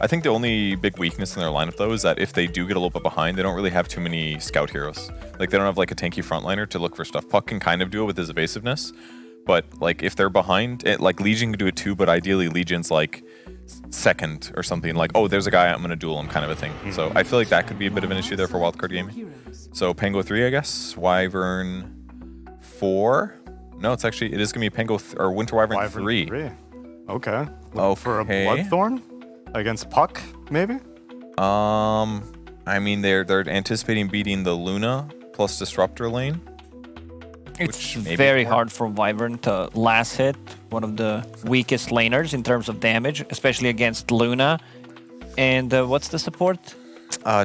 I think the only big weakness in their lineup, though, is that if they do get a little bit behind, they don't really have too many scout heroes. Like, they don't have, like, a tanky frontliner to look for stuff. Puck can kind of do it with his evasiveness, but, like, if they're behind, like, Legion can do it too, but ideally Legion's, like, second or something. Like, oh, there's a guy, I'm going to duel him kind of a thing. So I feel like that could be a bit of an issue there for Wildcard gaming. So Pango 3, I guess. Wyvern 4. No, it is going to be Pango or Winter Wyvern 3. Okay. For a Bloodthorn against Puck, maybe? I mean, they're anticipating beating the Luna plus Disruptor lane. It's very hard for Wyvern to last hit, one of the weakest laners in terms of damage, especially against Luna. And what's the support?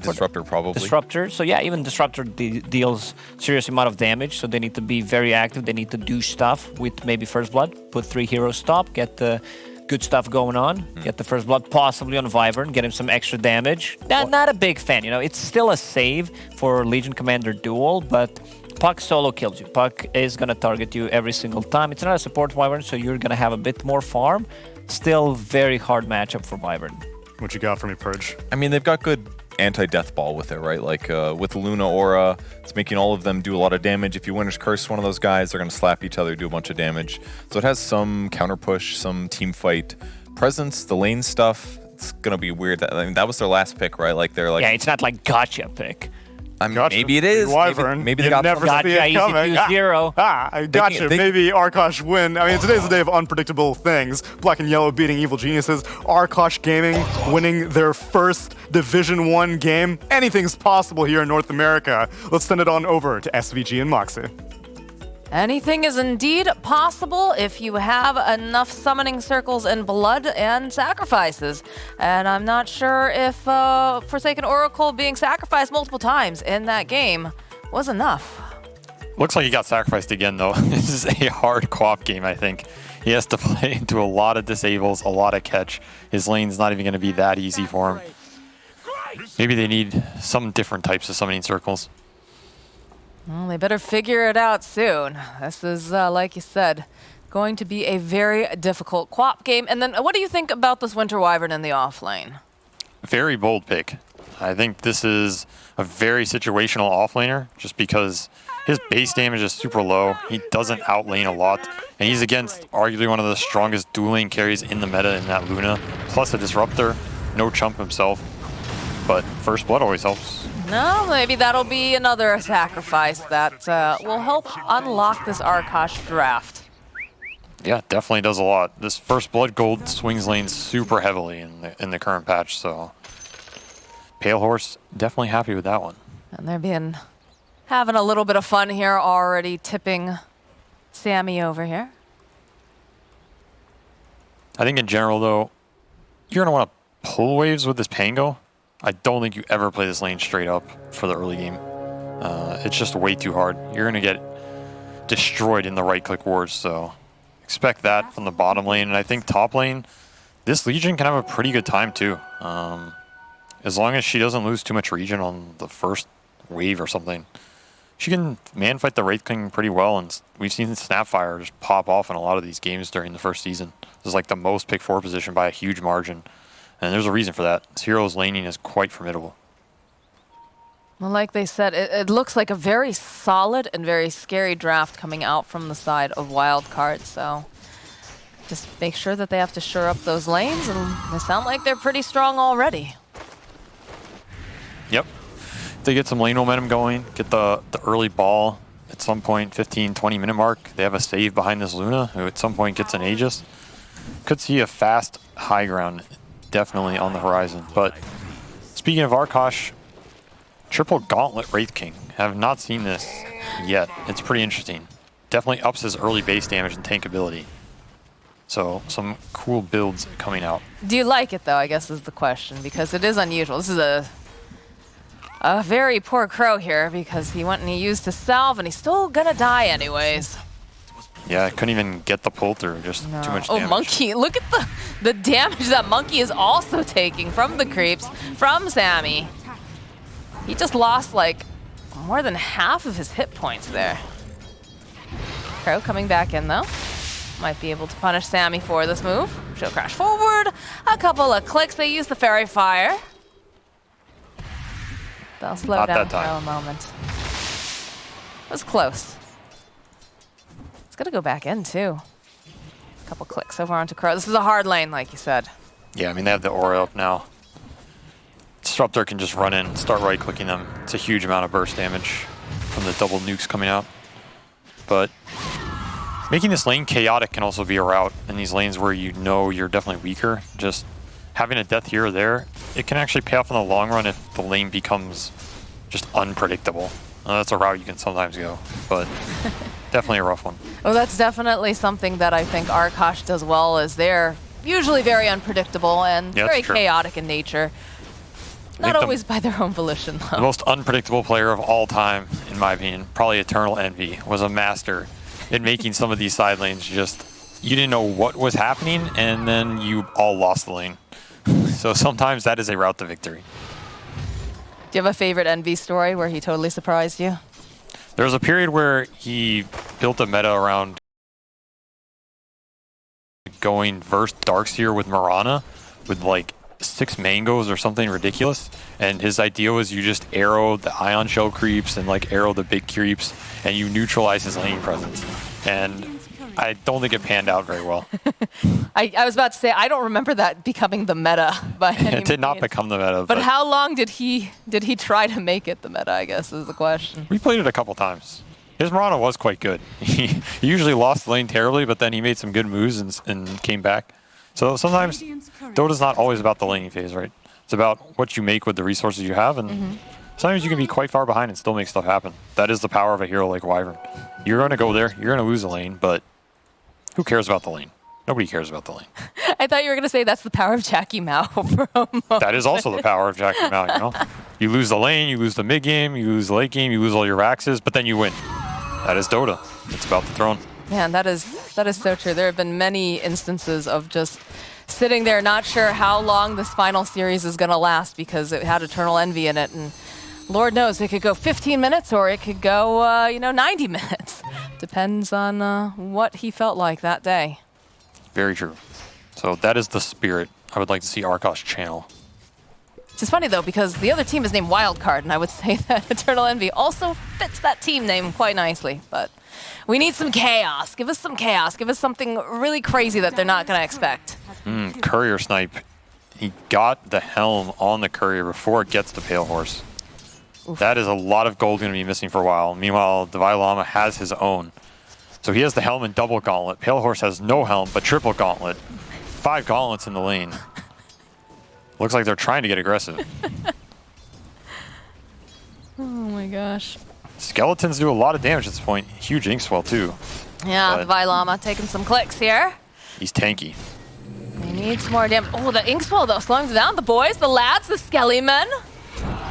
Disruptor, probably. Disruptor. So yeah, even Disruptor deals serious amount of damage, so they need to be very active. They need to do stuff with maybe First Blood, put 3 heroes stop, get the good stuff going on, get the First Blood possibly on Wyvern, get him some extra damage. Not a big fan, you know. It's still a save for Legion Commander duel, but Puck solo kills you. Puck is going to target you every single time. It's not a support Wyvern, so you're going to have a bit more farm. Still very hard matchup for Wyvern. What you got for me, Purge? I mean, they've got good anti-death ball with it, right? Like with Luna Aura, it's making all of them do a lot of damage. If you Winter's Curse one of those guys, they're going to slap each other, do a bunch of damage. So it has some counter push, some team fight presence. The lane stuff, it's going to be weird. I mean, that was their last pick, right? Like they're like, yeah, it's not like gotcha pick. I mean, maybe it is. Maybe they got never gotcha, see it coming. Zero. I gotcha. Maybe Arkosh win. I mean, today's the day of unpredictable things. Black and Yellow beating Evil Geniuses. Arkosh Gaming winning their first Division 1 game. Anything's possible here in North America. Let's send it on over to SVG and Moxie. Anything is indeed possible if you have enough summoning circles and blood and sacrifices. And I'm not sure if Forsaken Oracle being sacrificed multiple times in that game was enough. Looks like he got sacrificed again, though. This is a hard co-op game, I think. He has to play into a lot of disables, a lot of catch. His lane's not even going to be that easy for him. Maybe they need some different types of summoning circles. Well, they better figure it out soon. This is, like you said, going to be a very difficult co-op game. And then what do you think about this Winter Wyvern in the off lane? Very bold pick. I think this is a very situational offlaner just because his base damage is super low. He doesn't outlane a lot. And he's against arguably one of the strongest dual lane carries in the meta in that Luna. Plus a Disruptor. No chump himself. But First Blood always helps. No, maybe that'll be another sacrifice that will help unlock this Arkosh draft. Yeah, definitely does a lot. This First Blood gold swings lanes super heavily in the current patch, so Pale Horse definitely happy with that one. And they're having a little bit of fun here, already tipping Sammy over here. I think in general, though, you're going to want to pull waves with this Pango. I don't think you ever play this lane straight up for the early game. It's just way too hard. You're going to get destroyed in the right-click wards, so expect that from the bottom lane. And I think top lane, this Legion can have a pretty good time, too. As long as she doesn't lose too much regen on the first wave or something. She can man-fight the Wraith King pretty well, and we've seen Snapfire just pop off in a lot of these games during the first season. This is like the most pick 4 position by a huge margin. And there's a reason for that. This hero's laning is quite formidable. Well, like they said, it looks like a very solid and very scary draft coming out from the side of Wildcard. So just make sure that they have to shore up those lanes, and they sound like they're pretty strong already. Yep. They get some lane momentum going, get the early ball at some point, 15, 20 minute mark. They have a save behind this Luna, who at some point gets an Aegis. Could see a fast high ground definitely on the horizon. But speaking of Arkosh, triple gauntlet Wraith King. Have not seen this yet. It's pretty interesting. Definitely ups his early base damage and tank ability. So some cool builds coming out. Do you like it though, I guess is the question, because it is unusual. This is a very poor Crow here because he went and he used his salve and he's still gonna die anyways. Yeah, I couldn't even get the pull through, just too much damage. Oh, Monkey, look at the damage that Monkey is also taking from the creeps, from Sammy. He just lost like more than half of his hit points there. Crow coming back in though. Might be able to punish Sammy for this move. Show crash forward. A couple of clicks. They use the Fairy Fire. They'll slow Not down that for a time. moment. It was close. It's going to go back in, too. A couple clicks over onto Crow. This is a hard lane, like you said. Yeah, I mean, they have the aura up now. Disruptor can just run in and start right-clicking them. It's a huge amount of burst damage from the double nukes coming out. But making this lane chaotic can also be a route in these lanes where you know you're definitely weaker. Just having a death here or there, it can actually pay off in the long run if the lane becomes just unpredictable. That's a route you can sometimes go, but definitely a rough one. Well, that's definitely something that I think Arkosh does well, is they're usually very unpredictable and Yeah, very that's true. chaotic in nature. Not think always by their own volition, The though. most unpredictable player of all time, in my opinion, probably Eternal Envy, was a master in making some of these side lanes just, you didn't know what was happening, and then you all lost the lane. So sometimes that is a route to victory. Do you have a favorite Envy story where he totally surprised you? There was a period where he built a meta around going verse Darkseer with Mirana with like 6 mangoes or something ridiculous. And his idea was you just arrow the ion shell creeps and like arrow the big creeps and you neutralize his lane presence. And I don't think it panned out very well. I was about to say, I don't remember that becoming the meta by any It did not means. become the meta. But how long did he try to make it the meta, I guess, is the question. We played it a couple times. His Mirana was quite good. He usually lost the lane terribly, but then he made some good moves and came back. So sometimes Dota's not always about the laning phase, right? It's about what you make with the resources you have, and sometimes you can be quite far behind and still make stuff happen. That is the power of a hero like Wyvern. You're going to go there, you're going to lose the lane, but who cares about the lane? Nobody cares about the lane. I thought you were going to say that's the power of Jackie Mao for a moment. That is also the power of Jackie Mao, you know? You lose the lane, you lose the mid game, you lose the late game, you lose all your Raxes, but then you win. That is Dota. It's about the throne. Man, that is so true. There have been many instances of just sitting there not sure how long this final series is going to last because it had Eternal Envy in it, and Lord knows it could go 15 minutes or it could go 90 minutes. Depends on what he felt like that day. Very true. So that is the spirit I would like to see Arkosh channel. Which is funny though, because the other team is named Wildcard, and I would say that Eternal Envy also fits that team name quite nicely. But we need some chaos. Give us some chaos. Give us something really crazy that they're not going to expect. Courier snipe. He got the helm on the courier before it gets the Pale Horse. Oof. That is a lot of gold going to be missing for a while. Meanwhile, Divine Llama has his own. So he has the helm and double gauntlet. Pale Horse has no helm, but triple gauntlet. 5 gauntlets in the lane. Looks like they're trying to get aggressive. Oh my gosh. Skeletons do a lot of damage at this point. Huge ink swell too. Yeah, But- the Vilama taking some clicks here. He's tanky. He needs more damage. Oh, the Inkswell though, slowing them down. The boys, the lads, the Skelly men.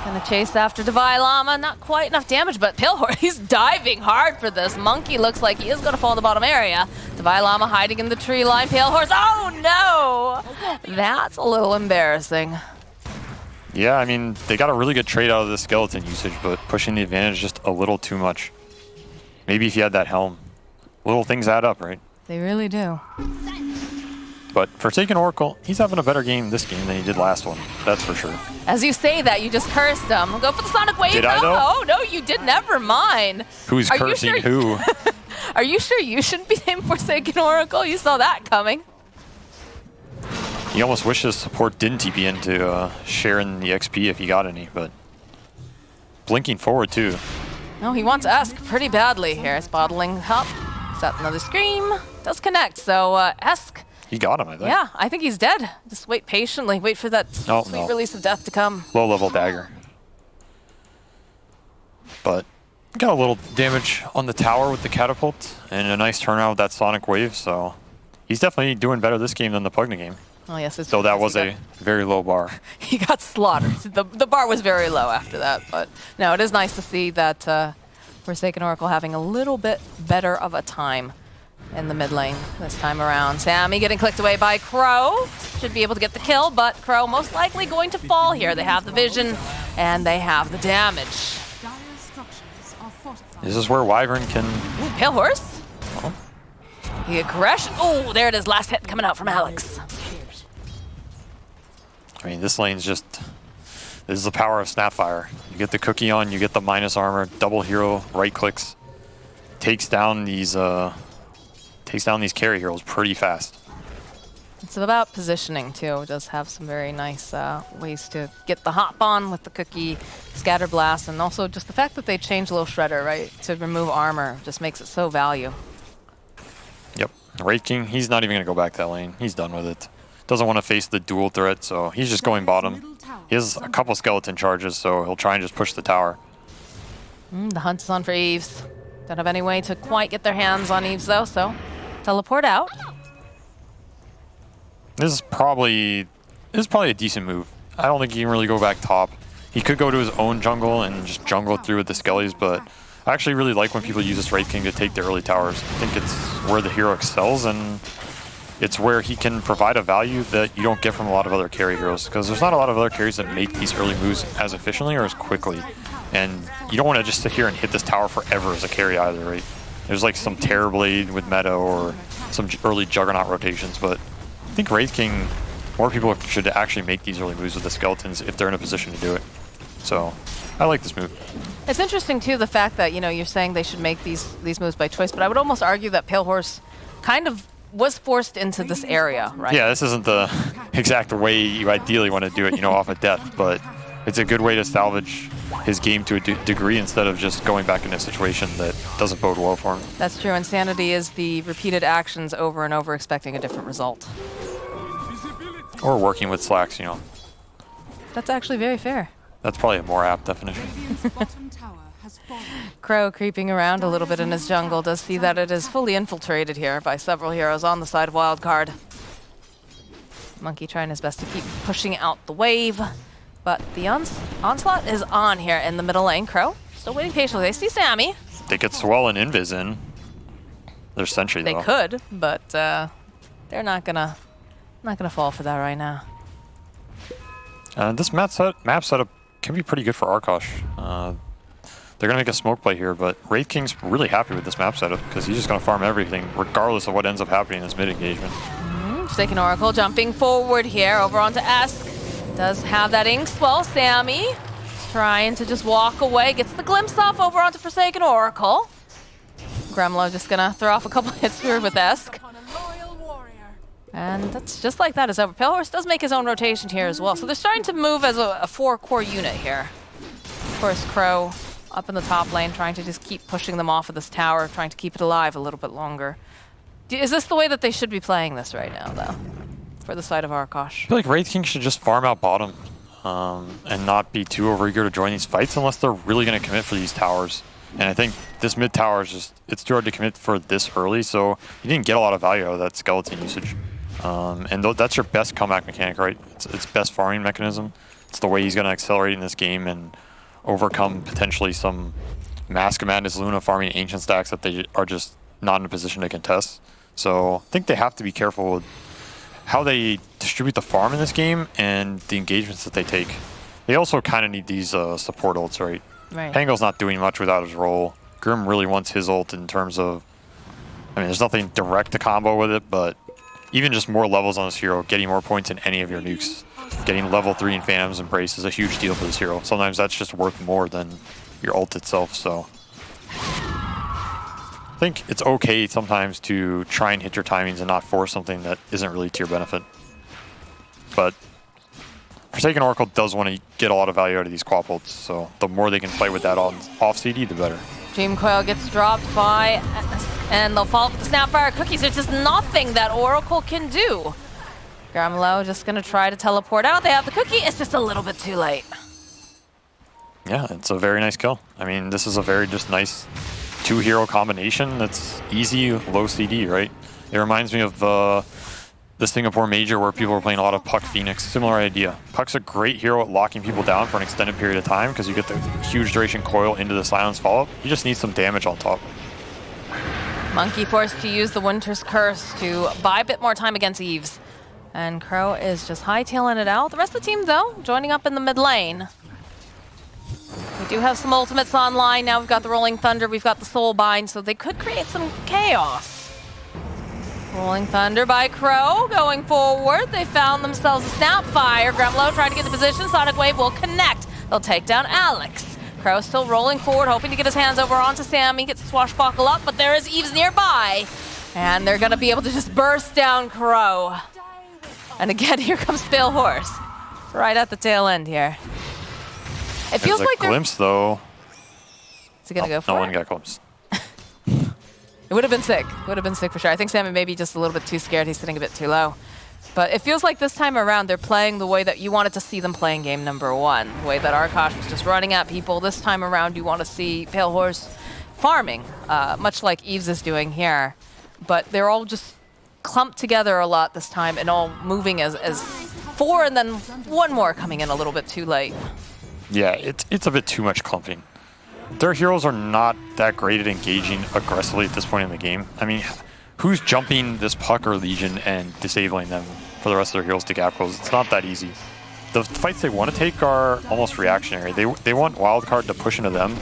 Gonna chase after Divine Llama. Not quite enough damage, but Pale Horse, he's diving hard for this. Monkey looks like he is gonna fall in the bottom area. Divine Llama hiding in the tree line. Pale Horse, oh no! That's a little embarrassing. Yeah, I mean, they got a really good trade out of the skeleton usage, but pushing the advantage just a little too much. Maybe if you had that helm. Little things add up, right? They really do. But Forsaken Oracle, he's having a better game this game than he did last one. That's for sure. As you say that, you just cursed him. Go for the Sonic Wave. Did I, though? Oh, no, you did. Never mind. Who's Are you cursing sure- who? Are you sure you shouldn't be named Forsaken Oracle? You saw that coming. You almost wish the support didn't TP into sharing the XP if he got any, but blinking forward too. No, he wants Esk pretty badly here. It's bottling up. Set another scream. Does connect. So Esk, He got him, I think. yeah, I think he's dead. Just wait patiently. Wait for that Oh, sweet no. release of death to come. Low level dagger. But got a little damage on the tower with the catapult and a nice turnout with that Sonic Wave, so he's definitely doing better this game than the Pugna game. Oh yes, it's So that because was a very low bar. he got slaughtered. The bar was very low after that, but no, it is nice to see that Forsaken Oracle having a little bit better of a time in the mid lane this time around. Sammy getting clicked away by Crow. Should be able to get the kill, but Crow most likely going to fall here. They have the vision and they have the damage. This is where Wyvern can... Ooh, Pale Horse. The aggression. Oh, there it is. Last hit coming out from Alex. I mean, this lane's just... This is the power of Snapfire. You get the cookie on, you get the minus armor, double hero, right clicks. Takes down these carry heroes pretty fast. It's about positioning too. It does have some very nice ways to get the hop on with the cookie, scatter blast, and also just the fact that they changed Little Shredder, right, to remove armor just makes it so value. Yep. Wraith King, he's not even going to go back that lane. He's done with it. Doesn't want to face the dual threat, so he's just going bottom. He has a couple skeleton charges, so he'll try and just push the tower. The hunt is on for Eves. Don't have any way to quite get their hands on Eves though, so teleport out. This is probably a decent move. I don't think he can really go back top. He could go to his own jungle and just jungle through with the skellies, but I actually really like when people use this Wraith King to take the early towers. I think it's where the hero excels, and it's where he can provide a value that you don't get from a lot of other carry heroes, because there's not a lot of other carries that make these early moves as efficiently or as quickly. And you don't want to just sit here and hit this tower forever as a carry either, right? There's like some Terrorblade with meta or some early Juggernaut rotations, but I think Wraith King, more people should actually make these early moves with the skeletons if they're in a position to do it. So I like this move. It's interesting too, the fact that, you know, you're saying they should make these moves by choice, but I would almost argue that Pale Horse kind of was forced into this area, right? Yeah, this isn't the exact way you ideally want to do it, you know, off of death, but it's a good way to salvage his game to a degree instead of just going back in a situation that doesn't bode well for him. That's true. Insanity is the repeated actions over and over expecting a different result. Or working with slacks, you know. That's actually very fair. That's probably a more apt definition. Crow creeping around a little bit in his jungle does see that it is fully infiltrated here by several heroes on the side of Wildcard. Monkey trying his best to keep pushing out the wave, but the onslaught is on here in the middle lane. Crow still waiting patiently. They see Sammy. They could swell an invis in. There's Sentry though. They could, but they're not gonna fall for that right now. This map setup can be pretty good for Arkosh. They're going to make a smoke play here, but Wraith King's really happy with this map setup because he's just going to farm everything regardless of what ends up happening in this mid-engagement. Forsaken Oracle jumping forward here over onto Esk. Does have that ink swell. Sammy trying to just walk away. Gets the glimpse off over onto Forsaken Oracle. Gremlo just going to throw off a couple hits here with Esk. And that's just like that is over. Pale Horse does make his own rotation here as well. So they're starting to move as a 4-core unit here. Of course, Crow up in the top lane, trying to just keep pushing them off of this tower, trying to keep it alive a little bit longer. Is this the way that they should be playing this right now, though, for the side of Arkosh? I feel like Wraith King should just farm out bottom and not be too overeager to join these fights unless they're really going to commit for these towers. And I think this mid tower is just, it's too hard to commit for this early, so you didn't get a lot of value out of that skeleton usage. And that's your best comeback mechanic, right? It's best farming mechanism. It's the way he's going to accelerate in this game and overcome potentially some Mask of Madness Luna farming ancient stacks that they are just not in a position to contest. So I think they have to be careful with how they distribute the farm in this game and the engagements that they take. They also kind of need these support ults, right? Pango's not doing much without his role. Grim really wants his ult in terms of, I mean, there's nothing direct to combo with it, but even just more levels on this hero, getting more points in any of your nukes. Getting level 3 in Phantom's Embrace is a huge deal for this hero. Sometimes that's just worth more than your ult itself, so. I think it's okay sometimes to try and hit your timings and not force something that isn't really to your benefit. But Forsaken Oracle does want to get a lot of value out of these quap ults, so the more they can play with that off CD, the better. Dream Coil gets dropped by, and they'll fall with the Snapfire cookies. There's just nothing that Oracle can do. Gremlo just going to try to teleport out. They have the cookie. It's just a little bit too late. Yeah, it's a very nice kill. I mean, this is a very just nice 2-hero combination that's easy, low CD, right? It reminds me of the Singapore Major where people were playing a lot of Puck Phoenix. Similar idea. Puck's a great hero at locking people down for an extended period of time because you get the huge duration coil into the silence follow-up. You just need some damage on top. Monkey forced to use the Winter's Curse to buy a bit more time against Eves. And Crow is just hightailing it out. The rest of the team, though, joining up in the mid lane. We do have some ultimates online. Now we've got the Rolling Thunder, we've got the Soul Bind, so they could create some chaos. Rolling Thunder by Crow going forward. They found themselves a Snapfire. Gremlo trying to get the position. Sonic Wave will connect. They'll take down Alex. Crow still rolling forward, hoping to get his hands over onto Sammy. Gets swashbuckle up, but there is Eves nearby. And they're going to be able to just burst down Crow. And again, here comes Pale Horse. Right at the tail end here. It feels like they're... glimpse, though. Is he going to go for it? No one got glimpse. It would have been sick. Would have been sick for sure. I think Sammy may be just a little bit too scared. He's sitting a bit too low. But it feels like this time around they're playing the way that you wanted to see them playing game number 1. The way that Arkosh was just running at people. This time around you want to see Pale Horse farming, much like Eves is doing here. But they're all just clumped together a lot this time and all moving as 4 and then 1 more coming in a little bit too late. Yeah, it's a bit too much clumping. Their heroes are not that great at engaging aggressively at this point in the game. I mean, who's jumping this Pucker Legion and disabling them for the rest of their heroes to gap close? It's not that easy. The fights they want to take are almost reactionary. They want Wildcard to push into them.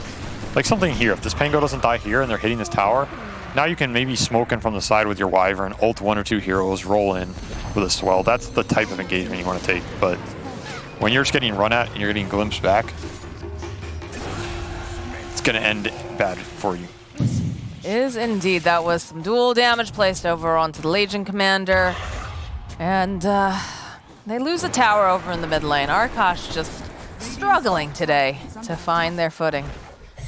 Like something here, if this Pango doesn't die here and they're hitting this tower, now you can maybe smoke in from the side with your Wyvern, ult 1 or 2 heroes, roll in with a swell. That's the type of engagement you want to take. But when you're just getting run at and you're getting glimpsed back, it's going to end bad for you. Is indeed. That was some dual damage placed over onto the Legion Commander. And they lose a tower over in the mid lane. Arkosh just struggling today to find their footing.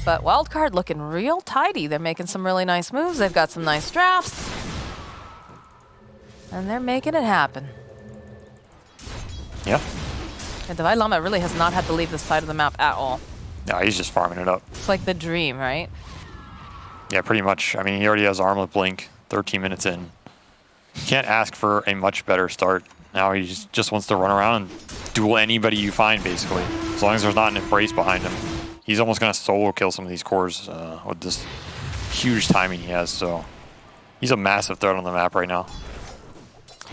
But Wildcard looking real tidy. They're making some really nice moves. They've got some nice drafts. And they're making it happen. Yeah. And Divine Llama really has not had to leave this side of the map at all. No, he's just farming it up. It's like the dream, right? Yeah, pretty much. I mean, he already has Armlet Blink 13 minutes in. You can't ask for a much better start. Now he just wants to run around and duel anybody you find, basically. As long as there's not an Embrace behind him. He's almost going to solo kill some of these cores with this huge timing he has. So he's a massive threat on the map right now.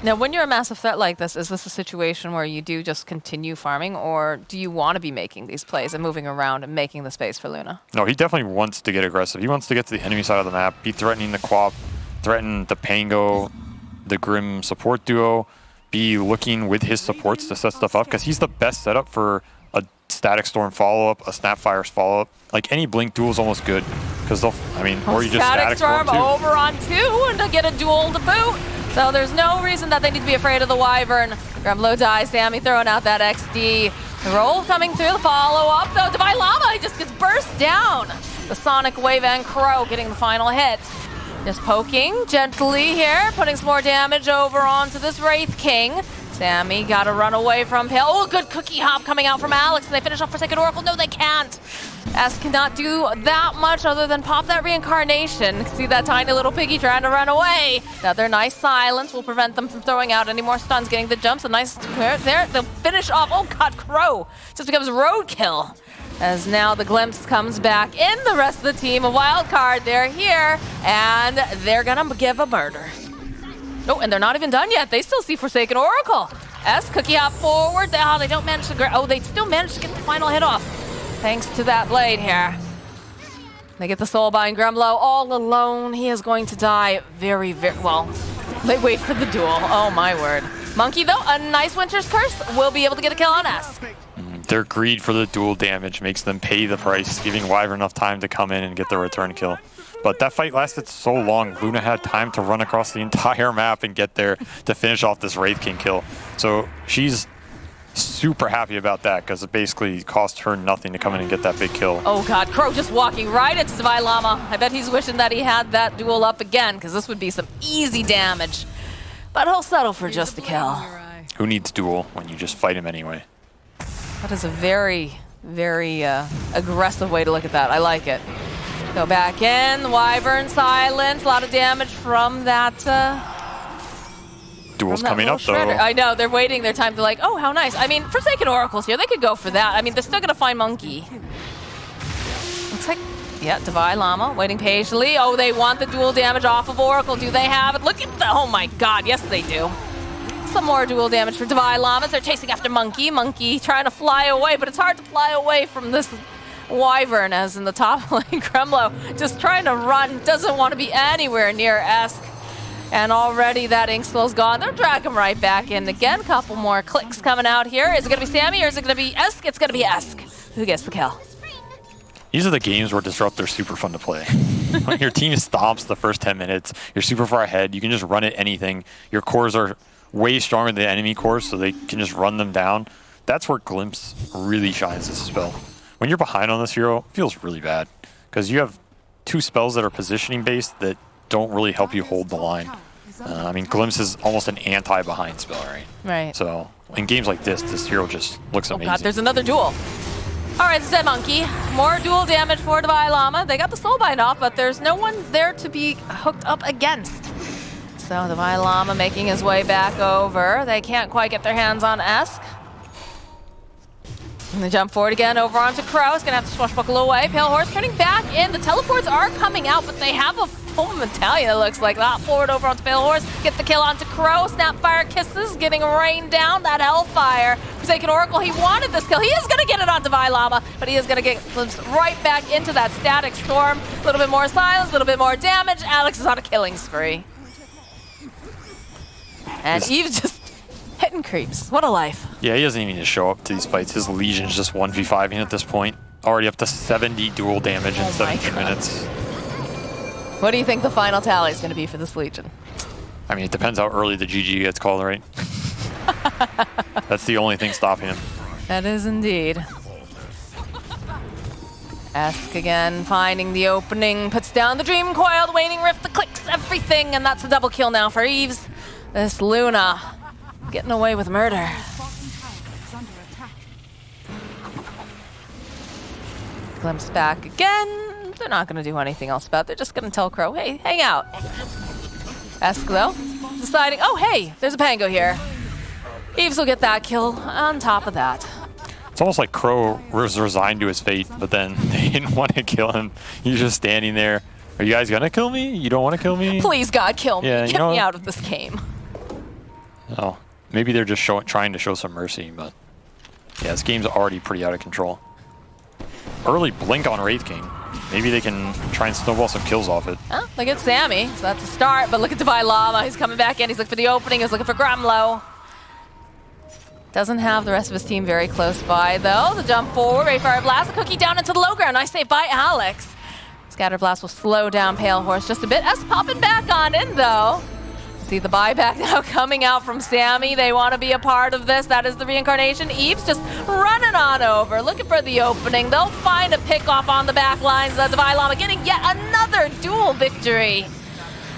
Now, when you're a massive threat like this, is this a situation where you do just continue farming, or do you want to be making these plays and moving around and making the space for Luna? No, he definitely wants to get aggressive. He wants to get to the enemy side of the map, be threatening the Quap, threaten the Pango, the Grim support duo, be looking with his supports to set stuff up, because he's the best setup for a Static Storm follow-up, a Snapfire's follow-up. Like, any Blink duel is almost good, because they'll, I mean, or you just Static Storm too. Over on 2 and to get a duel to boot. So there's no reason that they need to be afraid of the Wyvern. Gremlo dies, Sammy throwing out that XD. The roll coming through, the follow-up though. Divine Llama, he just gets burst down. The Sonic Wave and Crow getting the final hits. Just poking gently here, putting some more damage over onto this Wraith King. Sammy got to run away from Pale. Oh, good cookie hop coming out from Alex, and they finish off Forsaken Oracle. No, they can't. S cannot do that much other than pop that reincarnation. See that tiny little piggy trying to run away. Another nice silence will prevent them from throwing out any more stuns, getting the jumps. A nice there. They'll finish off. Oh, God, Crow just becomes roadkill. As now the glimpse comes back in the rest of the team of Wildcard. They're here, and they're gonna give a murder. Oh, and they're not even done yet. They still see Forsaken Oracle. S cookie hop forward. Oh, they don't manage to. Oh, they still manage to get the final hit off. Thanks to that blade here. They get the Soulbind Gremlo all alone. He is going to die very, very well. They wait for the duel. Oh my word. Monkey though, a nice Winter's Curse will be able to get a kill on S. Their greed for the dual damage makes them pay the price, giving Wyvern enough time to come in and get the return kill. But that fight lasted so long, Luna had time to run across the entire map and get there to finish off this Wraith King kill. So she's super happy about that, because it basically cost her nothing to come in and get that big kill. Oh God, Crow just walking right into Divine Llama. I bet he's wishing that he had that duel up again, because this would be some easy damage. But he'll settle for just a kill. Who needs duel when you just fight him anyway? That is a very, very aggressive way to look at that. I like it. Go back in, Wyvern silence, a lot of damage from that. Duel's coming up though. I know, they're waiting their time to like, oh, how nice. I mean, Forsaken Oracle's here, they could go for that. I mean, they're still gonna find Monkey. Looks like, yeah, Divine Llama waiting patiently. Oh, they want the dual damage off of Oracle. Do they have it? Look at the, oh my God, yes they do. Some more dual damage for Divine Llamas. They're chasing after Monkey. Monkey trying to fly away, but it's hard to fly away from this Wyvern, as in the top lane. Gremlo just trying to run, doesn't want to be anywhere near Esk. And already that ink spell's gone. They'll drag him right back in again. Couple more clicks coming out here. Is it going to be Sammy or is it going to be Esk? It's going to be Esk. Who gets the kill? These are the games where Disruptor's super fun to play. When your team stomps the first 10 minutes, you're super far ahead, you can just run at anything. Your cores are way stronger than the enemy cores, so they can just run them down. That's where Glimpse really shines as a spell. When you're behind on this hero, it feels really bad, because you have 2 spells that are positioning based that don't really help you hold the line. I mean, Glimpse is almost an anti-behind spell, right? Right. So in games like this hero just looks amazing. Oh god, there's another duel. All right, it's Dead Monkey. More dual damage for Divine Llama. They got the Soulbind off, but there's no one there to be hooked up against. So Divine Llama making his way back over. They can't quite get their hands on Esk. And they jump forward again over onto Crow. He's going to have to swashbuckle away. Pale Horse turning back in. The teleports are coming out, but they have a full Medallion, it looks like. That forward over onto Pale Horse. Get the kill onto Crow. Snapfire Kisses getting rained down. That Hellfire. Forsaken Oracle, he wanted this kill. He is going to get it on Divine Llama, but he is going to get glimpsed right back into that Static Storm. A little bit more silence, a little bit more damage. Alex is on a killing spree. And Eve's just hitting creeps. What a life. Yeah, he doesn't even need to show up to these fights. His Legion's just 1v5ing at this point. Already up to 70 dual damage in 17 minutes. What do you think the final tally is going to be for this Legion? I mean, it depends how early the GG gets called, right? That's the only thing stopping him. That is indeed. Esk again, finding the opening, puts down the Dream Coil, the Waning Rift, the clicks, everything, and that's a double kill now for Eves. This Luna getting away with murder. Glimpse back again. They're not going to do anything else about it. They're just going to tell Crow, hey, hang out. Esk, though, deciding, oh, hey, there's a Pango here. Eves will get that kill on top of that. It's almost like Crow was resigned to his fate, but then they didn't want to kill him. He's just standing there. Are you guys going to kill me? You don't want to kill me? Please, God, kill me. Yeah, Get me out of this game. Oh, maybe they're just trying to show some mercy, but yeah, this game's already pretty out of control. Early blink on Wraith King. Maybe they can try and snowball some kills off it. Oh, look at Sammy. So that's a start, but look at Divine Llama. He's coming back in. He's looking for the opening. He's looking for Grumlow. Doesn't have the rest of his team very close by, though. The jump forward, Rayfire Blast, a cookie down into the low ground. Nice save by Alex. Scatter Blast will slow down Pale Horse just a bit. S popping back on in, though. See the buyback now coming out from Sammy. They want to be a part of this. That is the reincarnation. Eve's just running on over, looking for the opening. They'll find a pick off on the back lines. Divine Llama getting yet another duel victory.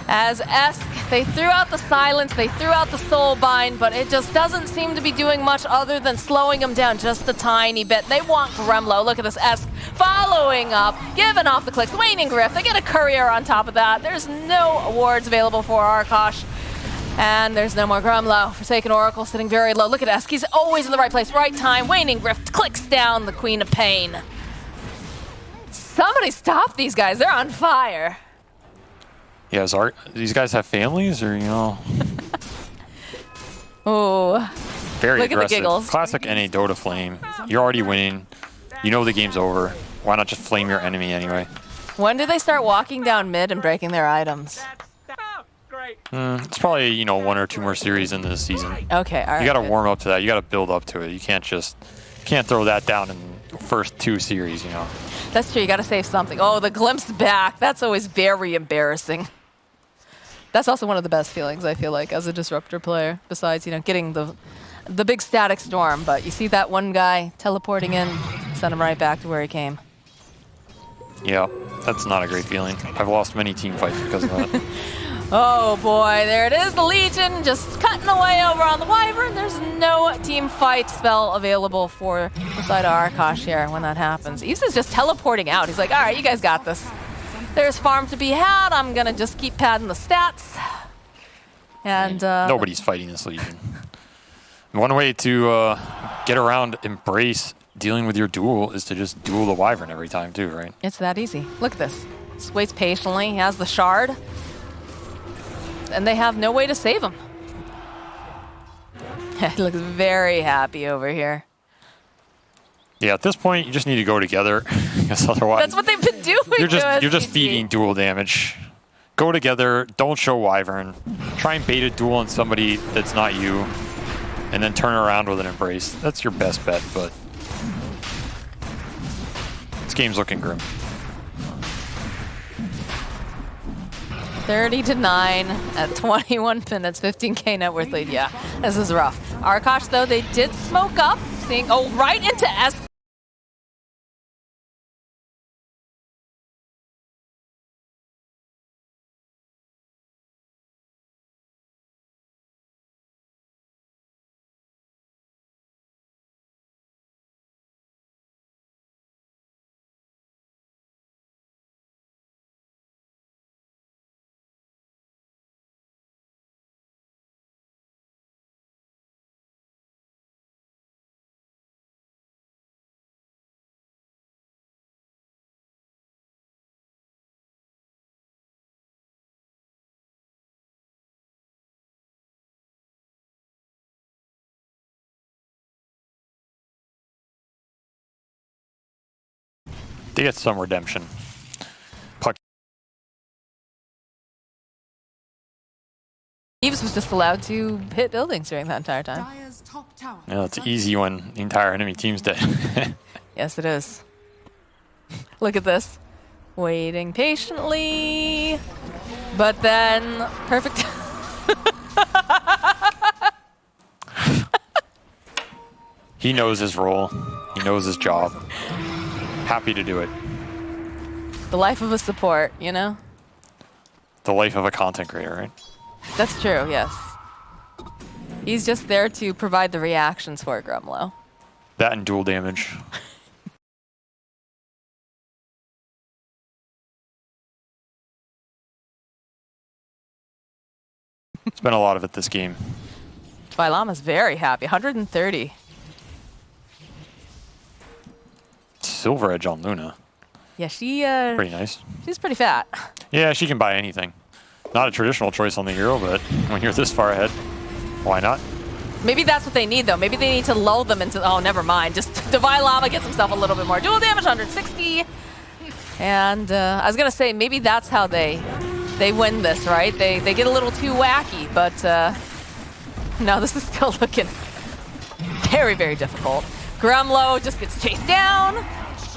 As Esk, they threw out the silence, they threw out the soul bind, but it just doesn't seem to be doing much other than slowing them down just a tiny bit. They want Grumlow. Look at this Esk following up, giving off the clicks, Waning Griff. They get a courier on top of that. There's no awards available for Arkosh. And there's no more Grumlow. Forsaken Oracle sitting very low. Look at Esk. He's always in the right place, right time. Waning Griff clicks down the Queen of Pain. Somebody stop these guys. They're on fire. Yeah, these guys have families, or, you know? Oh, Very look aggressive. at the giggles. Classic NA Dota flame. You're already winning. You know the game's over. Why not just flame your enemy anyway? When do they start walking down mid and breaking their items? It's probably, you know, 1 or 2 more series in this season. Okay, all right. You got to good. warm up to that. You got to build up to it. You can't throw that down in the first 2 series, you know. That's true. You got to save something. Oh, the glimpse back. That's always very embarrassing. That's also one of the best feelings, I feel like, as a Disruptor player, besides, you know, getting the big static storm. But you see that one guy teleporting in, send him right back to where he came. Yeah, that's not a great feeling. I've lost many team fights because of that. Oh boy, there it is, the Legion just cutting away over on the Wyvern. There's no team fight spell available for the side of Arkosh here when that happens. Eves is just teleporting out. He's like, all right, you guys got this. There's farm to be had. I'm gonna just keep padding the stats. And Nobody's fighting this Legion. One way to get around Embrace dealing with your duel is to just duel the Wyvern every time too, right? it's that easy. Look at this. Just waits patiently. He has the shard. And they have no way to save him. He looks very happy over here. Yeah, at this point, you just need to go together, because otherwise That's what they've been doing. you're just to us, feeding DPC. dual damage. go together, don't show Wyvern. Try and bait a duel on somebody that's not you, and then turn around with an embrace. That's your best bet, but this game's looking grim. 30-9 at 21 minutes, 15K net worth lead. Yeah, this is rough. Arkosh, though, they did smoke up, seeing, oh, right into S. They get some redemption. Puck. Eves was just allowed to hit buildings during that entire time. Yeah, it's easy when the entire enemy team's dead. Yes, it is. Look at this. Waiting patiently. But then, perfect. He knows his role. He knows his job. Happy to do it. The life of a support, you know? The life of a content creator, right? That's true, yes. He's just there to provide the reactions for Grumlow. That and dual damage. Spent a lot of it this game. Twailama's very happy. 130. Silver Edge on Luna. Yeah, Pretty nice. she's pretty fat. Yeah, she can buy anything. Not a traditional choice on the hero, but when you're this far ahead, why not? Maybe that's what they need, though. Maybe they need to lull them into, oh, never mind. Just Twailama gets himself a little bit more dual damage, 160. And I was going to say, maybe that's how they win this, right? They get a little too wacky, but no, this is still looking very, very difficult. Grumlow just gets chased down.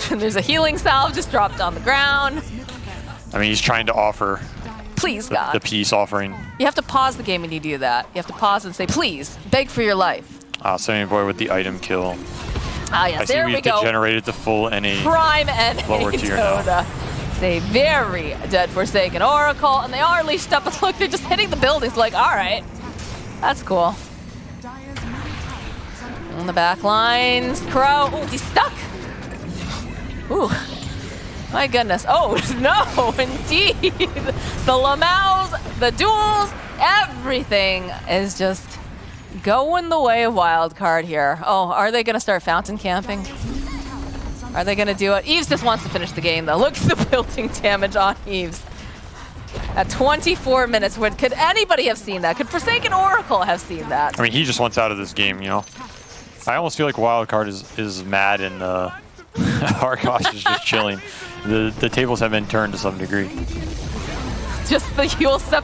There's a healing salve just dropped on the ground. I mean, he's trying to offer Please, God. the peace offering. You have to pause the game when you do that. You have to pause and say, please, beg for your life. Sammy Boy with the item kill. Ah, yeah, I see there we we've go. degenerated to full NA. Prime and Lower tier now. Dota. Stay very dead Forsaken Oracle, and they are leashed up. But look, they're just hitting the buildings like, all right, that's cool. On the back lines, Crow. Oh, he's stuck. Ooh, my goodness. Oh, no, indeed. The Lamaus, the duels, everything is just going the way of Wildcard here. Oh, are they going to start fountain camping? Are they going to do it? Eves just wants to finish the game, though. Look at the building damage on Eves. At 24 minutes, could anybody have seen that? Could Forsaken Oracle have seen that? I mean, he just wants out of this game, you know? I almost feel like Wildcard is mad and Arkosh is just chilling. The tables have been turned to some degree. Just the Yule step.